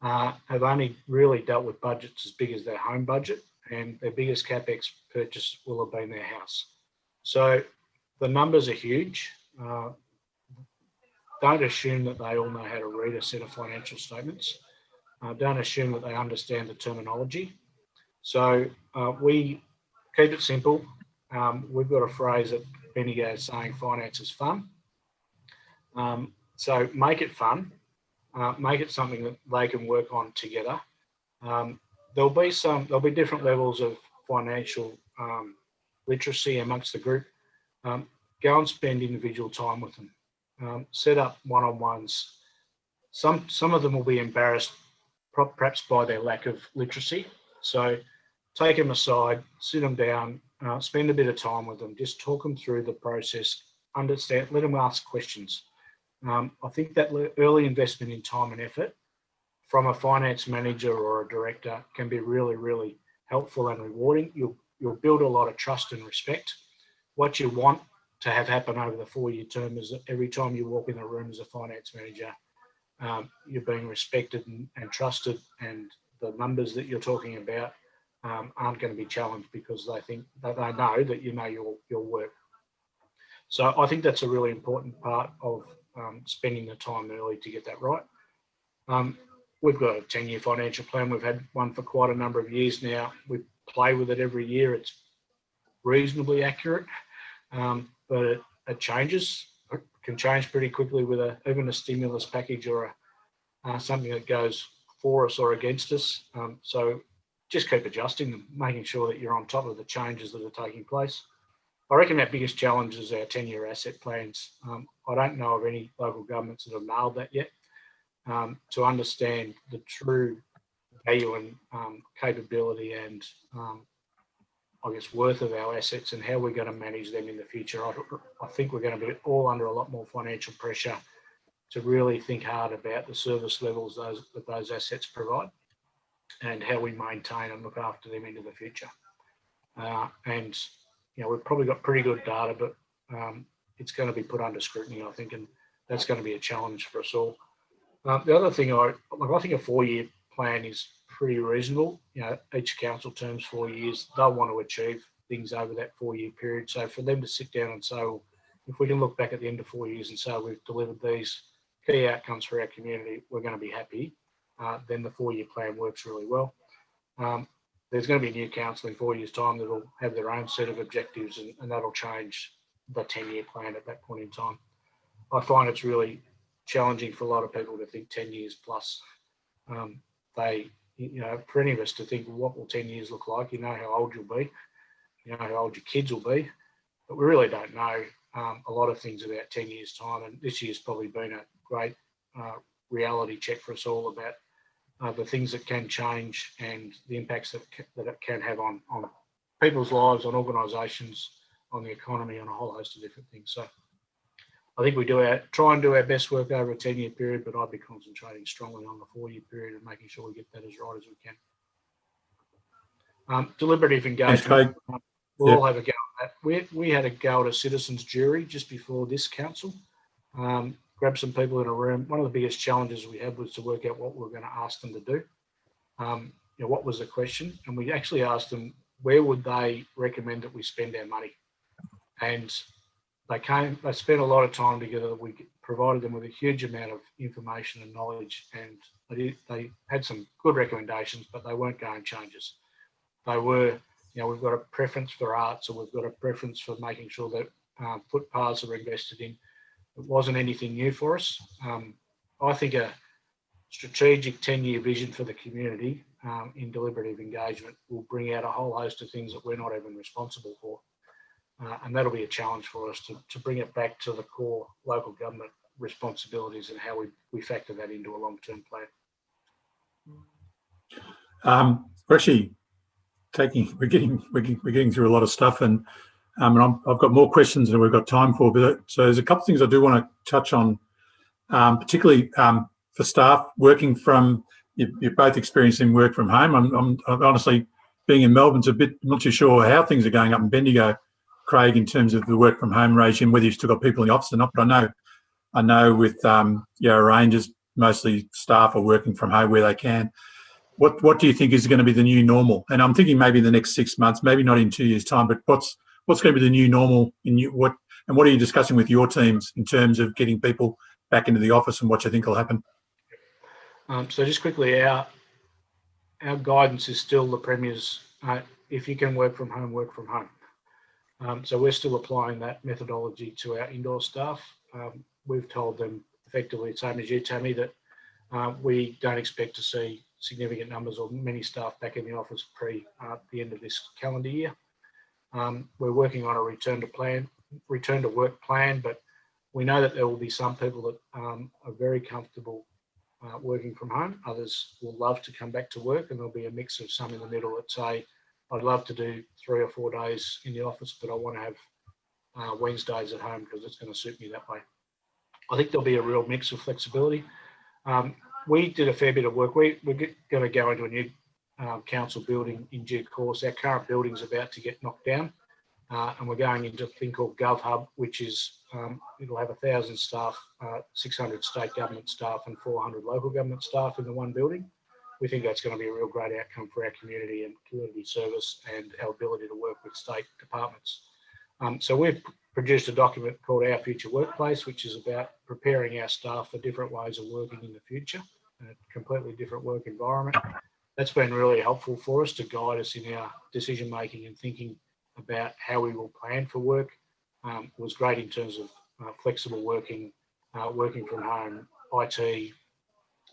have only really dealt with budgets as big as their home budget, and their biggest CapEx purchase will have been their house. So the numbers are huge. Don't assume that they all know how to read a set of financial statements. Don't assume that they understand the terminology. So we keep it simple. We've got a phrase that Bendigo is saying, finance is fun. So make it fun. Make it something that they can work on together. There'll be different levels of financial literacy amongst the group. Go and spend individual time with them. Set up one-on-ones. Some of them will be embarrassed, perhaps by their lack of literacy. So take them aside, sit them down, spend a bit of time with them, just talk them through the process, understand, let them ask questions. I think that early investment in time and effort from a finance manager or a director can be really, really helpful and rewarding. You'll build a lot of trust and respect. What you want to have happen over the 4-year term is that every time you walk in the room as a finance manager, you're being respected and trusted, and the numbers that you're talking about aren't going to be challenged because they think that they know that you know your work. So I think that's a really important part of spending the time early to get that right. We've got a 10-year financial plan. We've had one for quite a number of years now. We play with it every year. It's reasonably accurate, but it changes. It can change pretty quickly with even a stimulus package or something that goes for us or against us. So just keep adjusting them, making sure that you're on top of the changes that are taking place. I reckon our biggest challenge is our 10-year asset plans. I don't know of any local governments that have nailed that yet. To understand the true value and capability and I guess worth of our assets and how we're going to manage them in the future. I think we're going to be all under a lot more financial pressure to really think hard about the service levels that those assets provide and how we maintain and look after them into the future. And we've probably got pretty good data, but it's going to be put under scrutiny, I think, and that's going to be a challenge for us all. The other thing, I think a 4-year plan is pretty reasonable. Each council term's 4 years. They'll want to achieve things over that 4-year period. So for them to sit down and say, well, if we can look back at the end of 4 years and say we've delivered these key outcomes for our community, we're going to be happy, then the 4-year plan works really well. There's going to be a new council in 4 years' time that'll have their own set of objectives, and that'll change the 10-year plan at that point in time. I find it's really challenging for a lot of people to think 10 years plus. For any of us to think, well, what will 10 years look like? You know how old you'll be, you know how old your kids will be, but we really don't know a lot of things about 10 years' time. And this year's probably been a great reality check for us all about the things that can change and the impacts that it can have on people's lives, on organisations, on the economy, on a whole host of different things. So I think we try and do our best work over a 10-year period, but I'd be concentrating strongly on the 4-year period and making sure we get that as right as we can. Deliberative engagement. We'll all have a go at that. We had a go at a citizens jury just before this council. Grab some people in a room. One of the biggest challenges we had was to work out what we were going to ask them to do. What was the question? And we actually asked them, where would they recommend that we spend our money? And they spent a lot of time together. We provided them with a huge amount of information and knowledge, and they had some good recommendations, but they weren't going changes. They were, we've got a preference for arts, or we've got a preference for making sure that footpaths are invested in. It wasn't anything new for us. I think a strategic 10-year vision for the community in deliberative engagement will bring out a whole host of things that we're not even responsible for. And that'll be a challenge for us to bring it back to the core local government responsibilities and how we factor that into a long-term plan. We're actually we're getting through a lot of stuff, and I've got more questions than we've got time for. But so there's a couple of things I do want to touch on, particularly for staff working from. You're both experiencing work from home. I'm honestly, being in Melbourne's a bit, I'm not too sure how things are going up in Bendigo, Craig, in terms of the work from home regime, whether you've still got people in the office or not. But I know with Rangers, mostly staff are working from home where they can. What do you think is going to be the new normal? And I'm thinking maybe in the next 6 months, maybe not in 2 years' time, but what's going to be the new normal? What are you discussing with your teams in terms of getting people back into the office and what you think will happen? So just quickly, our guidance is still the Premier's, if you can work from home, work from home. So we're still applying that methodology to our indoor staff. We've told them effectively the same as you, Tammy, that we don't expect to see significant numbers or many staff back in the office pre the end of this calendar year. We're working on a return to work plan, but we know that there will be some people that are very comfortable working from home. Others will love to come back to work, and there'll be a mix of some in the middle that say, I'd love to do 3 or 4 days in the office, but I want to have Wednesdays at home because it's going to suit me that way. I think there'll be a real mix of flexibility. We did a fair bit of work. We're going to go into a new council building in due course. Our current building's about to get knocked down, and we're going into a thing called GovHub, which is it'll have 1,000 staff, 600 state government staff, and 400 local government staff in the one building. We think that's going to be a real great outcome for our community and community service and our ability to work with state departments. So we've produced a document called Our Future Workplace, which is about preparing our staff for different ways of working in the future, a completely different work environment. That's been really helpful for us to guide us in our decision making and thinking about how we will plan for work. It was great in terms of flexible working, working from home, IT.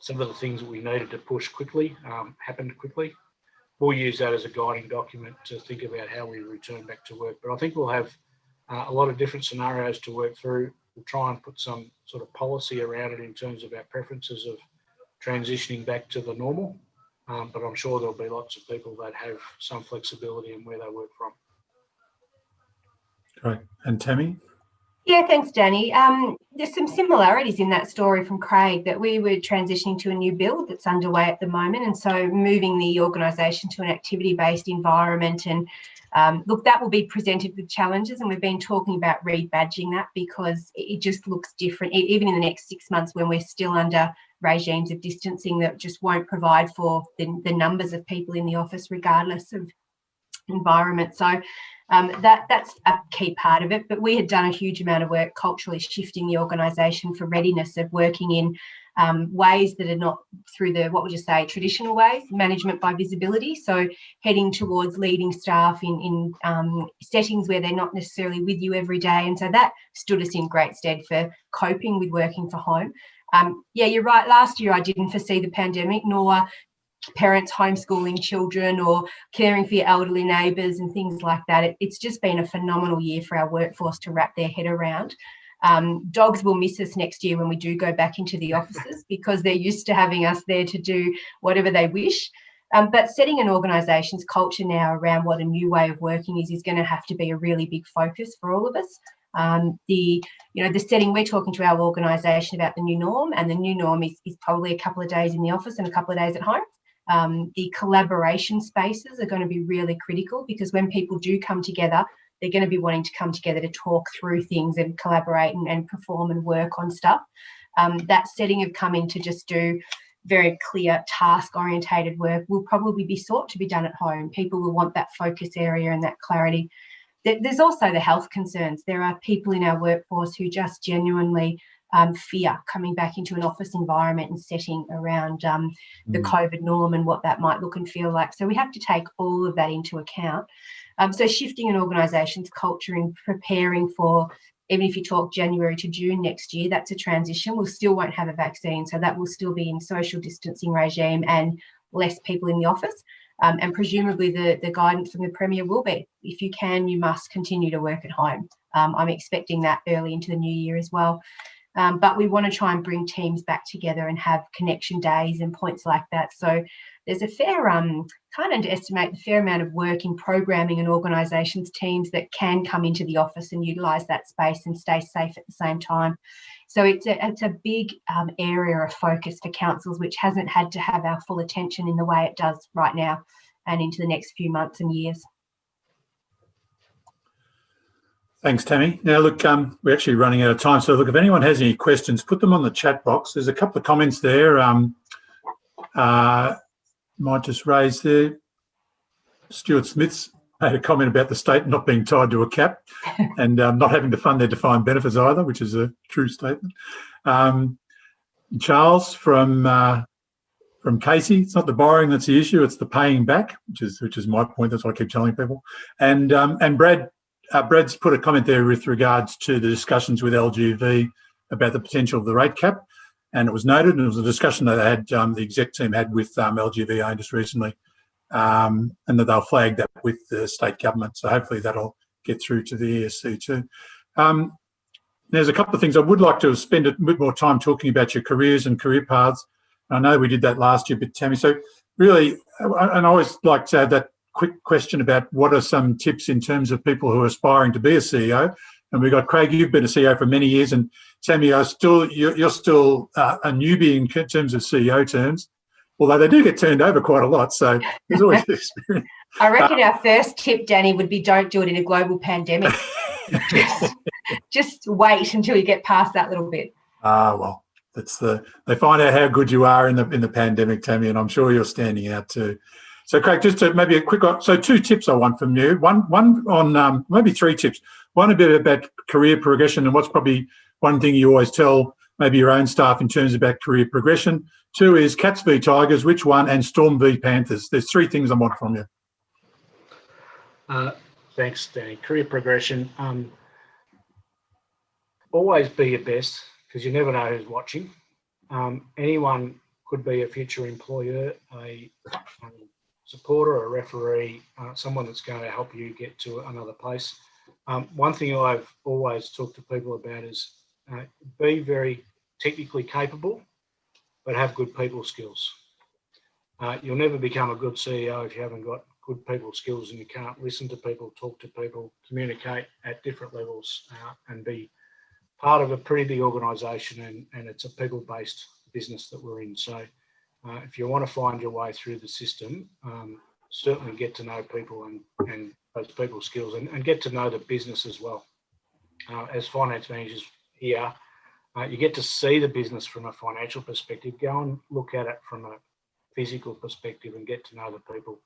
Some of the things that we needed to push quickly happened quickly. We'll use that as a guiding document to think about how we return back to work. But I think we'll have a lot of different scenarios to work through. We'll try and put some sort of policy around it in terms of our preferences of transitioning back to the normal. But I'm sure there'll be lots of people that have some flexibility in where they work from. Great. And Tammy? Yeah, thanks, Danny. There's some similarities in that story from Craig, that we were transitioning to a new build that's underway at the moment. And so moving the organisation to an activity-based environment, and look, that will be presented with challenges. And we've been talking about rebadging that because it just looks different, even in the next 6 months when we're still under regimes of distancing that just won't provide for the numbers of people in the office regardless of environment. So that's a key part of it. But we had done a huge amount of work culturally shifting the organisation for readiness of working in ways that are not through the, what would you say, traditional ways, management by visibility. So heading towards leading staff in settings where they're not necessarily with you every day. And so that stood us in great stead for coping with working from home. Yeah, you're right. Last year I didn't foresee the pandemic, nor parents homeschooling children or caring for your elderly neighbours and things like that. It's just been a phenomenal year for our workforce to wrap their head around. Dogs will miss us next year when we do go back into the offices because they're used to having us there to do whatever they wish. But setting an organisation's culture now around what a new way of working is going to have to be a really big focus for all of us. The setting, we're talking to our organisation about the new norm, and the new norm is probably a couple of days in the office and a couple of days at home. The collaboration spaces are going to be really critical because when people do come together, they're going to be wanting to come together to talk through things and collaborate and perform and work on stuff. That setting of coming to just do very clear task-orientated work will probably be sought to be done at home. People will want that focus area and that clarity. There's also the health concerns. There are people in our workforce who just genuinely fear coming back into an office environment and setting around the COVID norm and what that might look and feel like. So we have to take all of that into account. So shifting an organisation's culture and preparing for, even if you talk January to June next year, that's a transition. We still won't have a vaccine, so that will still be in social distancing regime and less people in the office. And presumably the guidance from the Premier will be, if you can, you must continue to work at home. I'm expecting that early into the new year as well. But we want to try and bring teams back together and have connection days and points like that. So there's a fair, can't underestimate the fair amount of work in programming and organisations, teams that can come into the office and utilise that space and stay safe at the same time. So it's a big area of focus for councils, which hasn't had to have our full attention in the way it does right now and into the next few months and years. Thanks, Tammy. Now, look, we're actually running out of time. So, look, if anyone has any questions, put them on the chat box. There's a couple of comments there. Might just raise there. Stuart Smith's made a comment about the state not being tied to a cap and not having to fund their defined benefits either, which is a true statement. Charles from Casey, it's not the borrowing that's the issue, it's the paying back, which is my point. That's what I keep telling people. And Brad's put a comment there with regards to the discussions with LGV about the potential of the rate cap, and it was noted, and it was a discussion that they had, the exec team had with LGV just recently, and that they'll flag that with the state government. So hopefully that'll get through to the ESC too. There's a couple of things I would like to spend a bit more time talking about your careers and career paths. I know we did that last year, but Tammy, so really, and I always like to have that quick question about what are some tips in terms of people who are aspiring to be a CEO. And we've got Craig, you've been a CEO for many years, and Tammy, you're still a newbie in terms of CEO terms, although they do get turned over quite a lot. So there's always experience. I reckon our first tip, Danny, would be don't do it in a global pandemic. just wait until you get past that little bit. Well, they find out how good you are in the pandemic, Tammy, and I'm sure you're standing out too. So, Craig, just to maybe a quick, so 2 tips I want from you. One on maybe 3 tips. One a bit about career progression and what's probably one thing you always tell maybe your own staff in terms about career progression. 2 is Cats v Tigers, which one, and Storm v Panthers. There's 3 things I want from you. Thanks, Danny. Career progression. Always be your best, because you never know who's watching. Anyone could be a future employer, a supporter, a referee, someone that's going to help you get to another place. One thing I've always talked to people about is be very technically capable, but have good people skills. You'll never become a good CEO if you haven't got good people skills and you can't listen to people, talk to people, communicate at different levels, and be part of a pretty big organisation, and it's a people-based business that we're in. So if you want to find your way through the system, certainly get to know people and those people skills, and get to know the business as well. As finance managers here, you get to see the business from a financial perspective. Go and look at it from a physical perspective and get to know the people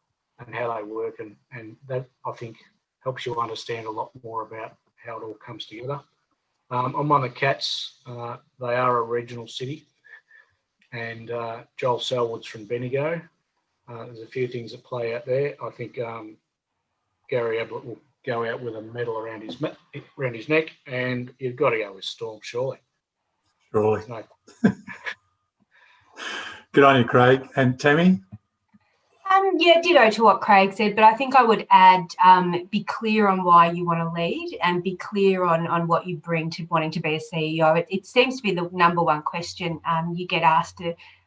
and how they work, and that, I think, helps you understand a lot more about how it all comes together. I'm on the Cats. They are a regional city, and Joel Selwood's from Bendigo. There's a few things that play out there. I think Gary Ablett will go out with a medal around his neck, and you've got to go with Storm, surely. Surely. No. Good on you, Craig. And Tammy? Yeah, ditto to what Craig said, but I think I would add be clear on why you want to lead, and be clear on what you bring to wanting to be a CEO. It seems to be the number one question you get asked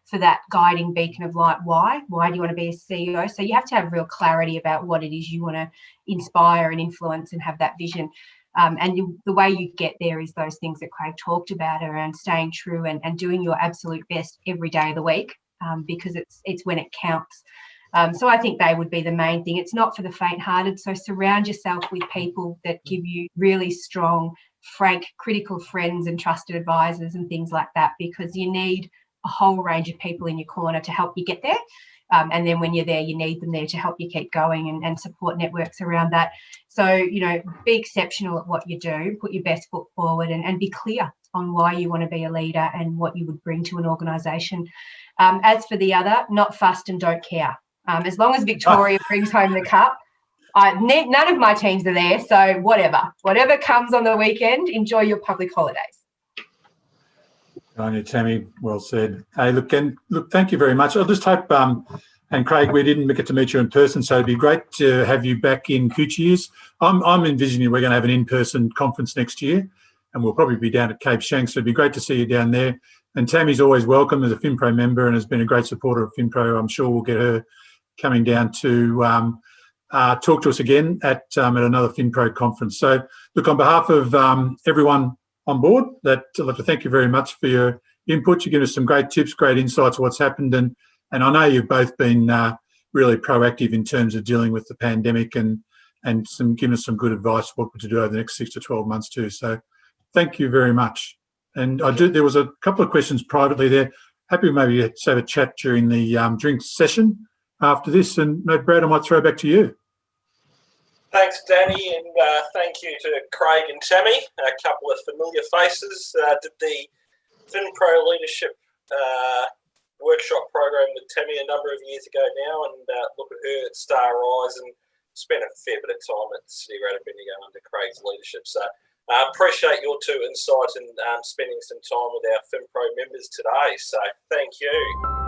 for that guiding beacon of light. Why do you want to be a CEO? So you have to have real clarity about what it is you want to inspire and influence and have that vision. The way you get there is those things that Craig talked about around staying true and doing your absolute best every day of the week, because it's when it counts. So I think they would be the main thing. It's not for the faint-hearted. So surround yourself with people that give you really strong, frank, critical friends and trusted advisors and things like that, because you need a whole range of people in your corner to help you get there. And then when you're there, you need them there to help you keep going, and support networks around that. So, be exceptional at what you do, put your best foot forward, and be clear on why you want to be a leader and what you would bring to an organisation. As for the other, not fussed and don't care. As long as Victoria brings home the cup, none of my teams are there, so whatever comes on the weekend, enjoy your public holidays. Good on you, Tammy. Well said. Hey, look, thank you very much. I just hope, and Craig, we didn't get to meet you in person, so it'd be great to have you back in future years. I'm envisioning we're going to have an in-person conference next year, and we'll probably be down at Cape Shanks, so it'd be great to see you down there. And Tammy's always welcome as a FinPro member and has been a great supporter of FinPro. I'm sure we'll get her coming down to talk to us again at another FinPro conference. So, look, on behalf of everyone on board, I'd like to thank you very much for your input. You give us some great tips, great insights of what's happened, and I know you've both been really proactive in terms of dealing with the pandemic and giving us some good advice what to do over the next 6 to 12 months too. So, thank you very much. And there was a couple of questions privately there. Happy maybe to have a chat during the drinks session after this, and Brad, I might throw back to you. Thanks, Danny, and thank you to Craig and Tammy, a couple of familiar faces. Did the FinPro Leadership workshop program with Tammy a number of years ago now, and look at her at Star Rise, and spent a fair bit of time at City Rad Bendigo under Craig's leadership. So appreciate your 2 insights and spending some time with our FinPro members today. So thank you.